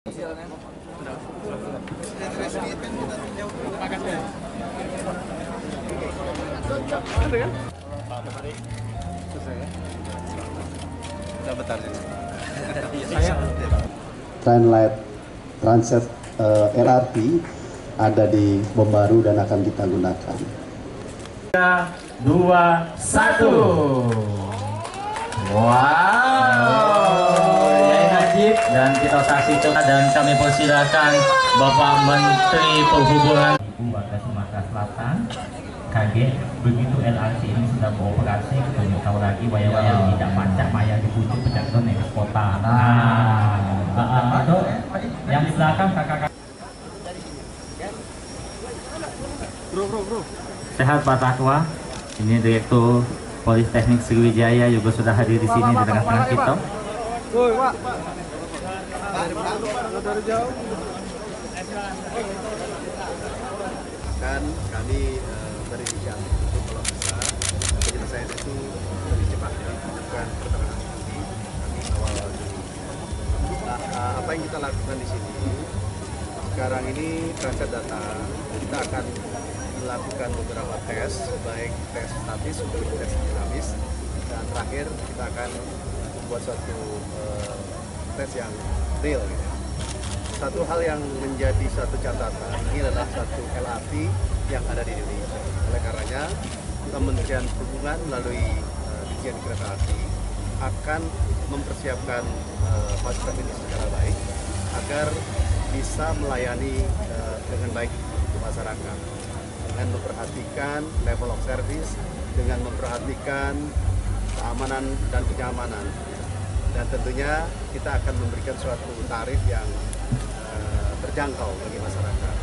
Translate Transit LRT ada di Bom Baru dan akan kita gunakan. 3, 2, 1. Wow, Yai Najib dan kita saksikan dan kami persilakan Bapak Menteri Perhubungan Ibu Warga Sumatera Selatan. Kaget begitu LRT ini sudah beroperasi, kita tahu lagi wayang-wayang tidak macam maya di pucuk pencakron ke kota. Itu yang di belakang kakak-kakak. Bro. Sehat Pak Takwa. Ini Direktur Politeknik Sriwijaya juga sudah hadir di sini di tengah-tengah kita. Dari jauh. Kan kami berinisiatif untuk kalau bisa penyelesaian itu lebih cepat, bukan pertengahan nanti, kami awal Juni. Nah, apa yang kita lakukan di sini sekarang ini transit data, kita akan melakukan beberapa tes, baik tes statis maupun tes dinamis, dan terakhir kita akan membuat suatu tes yang real. Gitu. Satu hal yang menjadi satu catatan ini adalah satu LRT yang ada di Indonesia. Oleh karenanya, Kementerian Perhubungan melalui Ditjen Kereta Api akan mempersiapkan fasilitas ini secara baik agar bisa melayani dengan baik untuk masyarakat, dengan memperhatikan level of service, dengan memperhatikan keamanan dan kenyamanan, dan tentunya kita akan memberikan suatu tarif yang terjangkau bagi masyarakat.